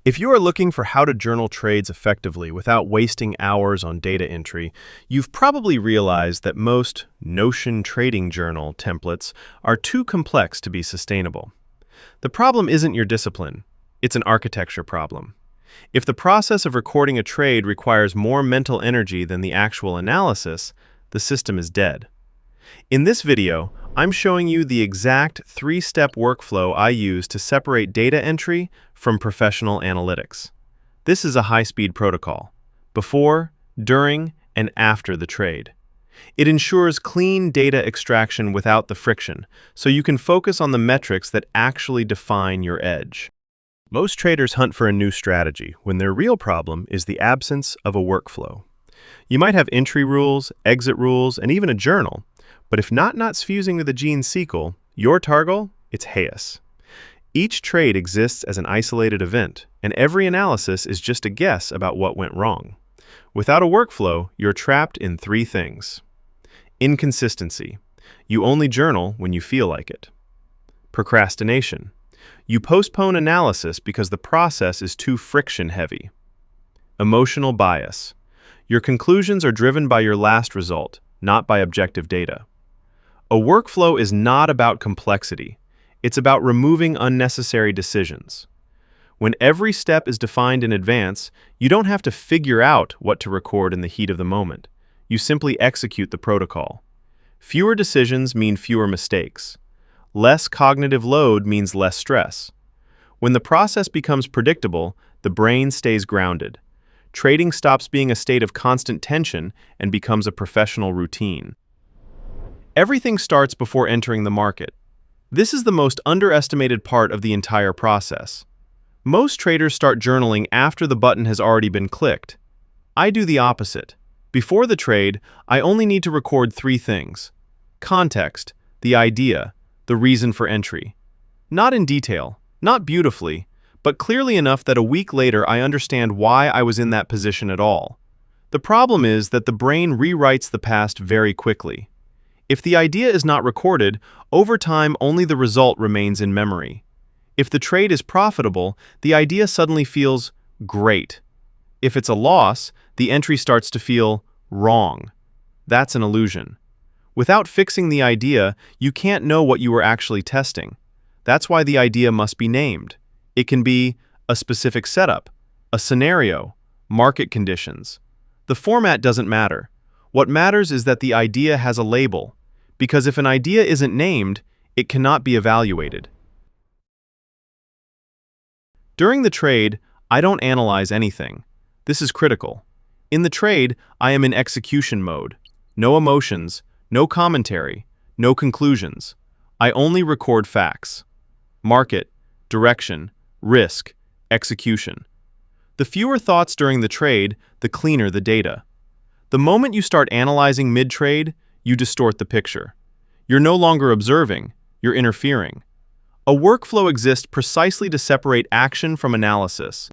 If you are looking for how to journal trades effectively without wasting hours on data entry, you've probably realized that most Notion trading journal templates are too complex to be sustainable. The problem isn't your discipline, it's an architecture problem. If the process of recording a trade requires more mental energy than the actual analysis, the system is dead. In this video, I'm showing you the exact three-step workflow I use to separate data entry from professional analytics. This is a high-speed protocol, before, during, and after the trade. It ensures clean data extraction without the friction, so you can focus on the metrics that actually define your edge. Most traders hunt for a new strategy when their real problem is the absence of a workflow. You might have entry rules, exit rules, and even a journal, but if not fusing with a gene SQL, your target, it's chaos. Each trade exists as an isolated event, and every analysis is just a guess about what went wrong. Without a workflow, you're trapped in three things. Inconsistency. You only journal when you feel like it. Procrastination. You postpone analysis because the process is too friction-heavy. Emotional bias. Your conclusions are driven by your last result, not by objective data. A workflow is not about complexity. It's about removing unnecessary decisions. When every step is defined in advance, you don't have to figure out what to record in the heat of the moment. You simply execute the protocol. Fewer decisions mean fewer mistakes. Less cognitive load means less stress. When the process becomes predictable, the brain stays grounded. Trading stops being a state of constant tension and becomes a professional routine. Everything starts before entering the market. This is the most underestimated part of the entire process. Most traders start journaling after the button has already been clicked. I do the opposite. Before the trade, I only need to record three things: context, the idea, the reason for entry. Not in detail, not beautifully, but clearly enough that a week later I understand why I was in that position at all. The problem is that the brain rewrites the past very quickly. If the idea is not recorded, over time only the result remains in memory. If the trade is profitable, the idea suddenly feels great. If it's a loss, the entry starts to feel wrong. That's an illusion. Without fixing the idea, you can't know what you were actually testing. That's why the idea must be named. It can be a specific setup, a scenario, market conditions. The format doesn't matter. What matters is that the idea has a label, because if an idea isn't named, it cannot be evaluated. During the trade, I don't analyze anything. This is critical. In the trade, I am in execution mode. No emotions, no commentary, no conclusions. I only record facts. Market, direction, risk, execution. The fewer thoughts during the trade, the cleaner the data. The moment you start analyzing mid-trade, you distort the picture. You're no longer observing, you're interfering. A workflow exists precisely to separate action from analysis.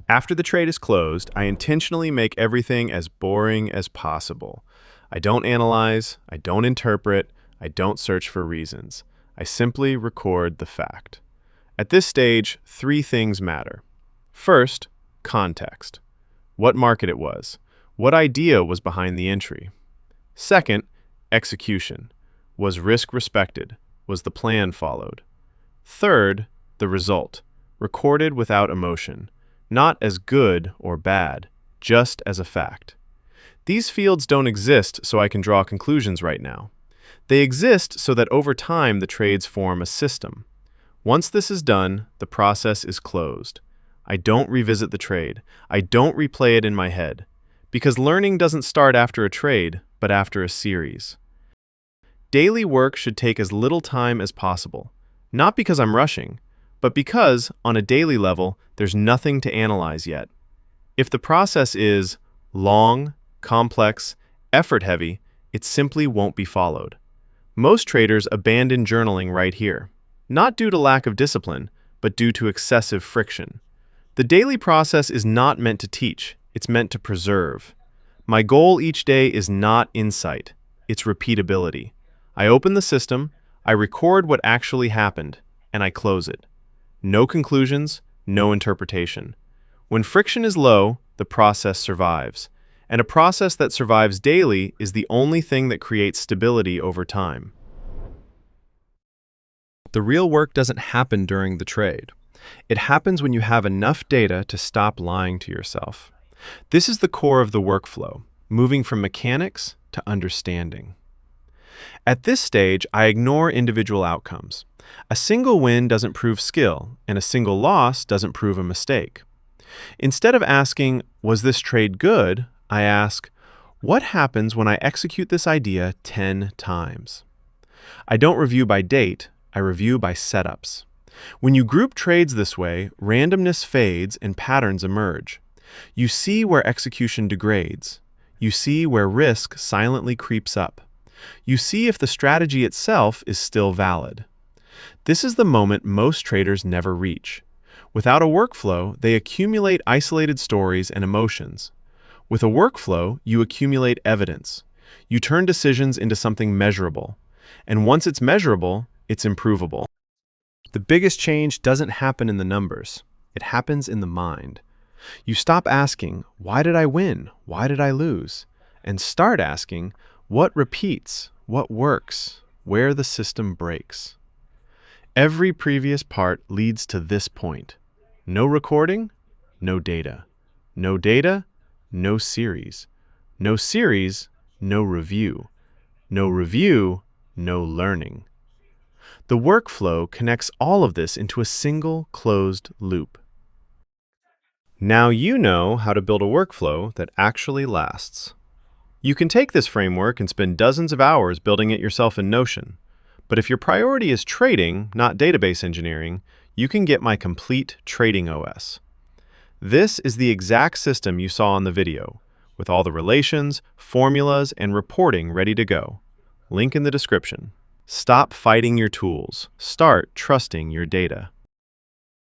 After the trade is closed, I intentionally make everything as boring as possible. I don't analyze, I don't interpret, I don't search for reasons. I simply record the fact. At this stage, three things matter. First, context. What market it was. What idea was behind the entry. Second, execution. Was risk respected? Was the plan followed? Third, the result. Recorded without emotion. Not as good or bad, just as a fact. These fields don't exist so I can draw conclusions right now. They exist so that over time the trades form a system. Once this is done, the process is closed. I don't revisit the trade. I don't replay it in my head. Because learning doesn't start after a trade, but after a series. Daily work should take as little time as possible. Not because I'm rushing, but because, on a daily level, there's nothing to analyze yet. If the process is long, complex, effort-heavy, it simply won't be followed. Most traders abandon journaling right here, not due to lack of discipline, but due to excessive friction. The daily process is not meant to teach, it's meant to preserve. My goal each day is not insight, it's repeatability. I open the system, I record what actually happened, and I close it. No conclusions, no interpretation. When friction is low, the process survives. And a process that survives daily is the only thing that creates stability over time. The real work doesn't happen during the trade. It happens when you have enough data to stop lying to yourself. This is the core of the workflow, moving from mechanics to understanding. At this stage, I ignore individual outcomes. A single win doesn't prove skill, and a single loss doesn't prove a mistake. Instead of asking, was this trade good? I ask, what happens when I execute this idea 10 times? I don't review by date, I review by setups. When you group trades this way, randomness fades and patterns emerge. You see where execution degrades. You see where risk silently creeps up. You see if the strategy itself is still valid. This is the moment most traders never reach. Without a workflow, they accumulate isolated stories and emotions. With a workflow, you accumulate evidence. You turn decisions into something measurable. And once it's measurable, it's improvable. The biggest change doesn't happen in the numbers. It happens in the mind. You stop asking, why did I win? Why did I lose? And start asking, what repeats? What works? Where the system breaks? Every previous part leads to this point. No recording, no data. No data, no series. No series, no review. No review, no learning. The workflow connects all of this into a single closed loop. Now you know how to build a workflow that actually lasts. You can take this framework and spend dozens of hours building it yourself in Notion. But if your priority is trading, not database engineering, you can get my complete Trading OS. This is the exact system you saw in the video, with all the relations, formulas, and reporting ready to go. Link in the description. Stop fighting your tools. Start trusting your data.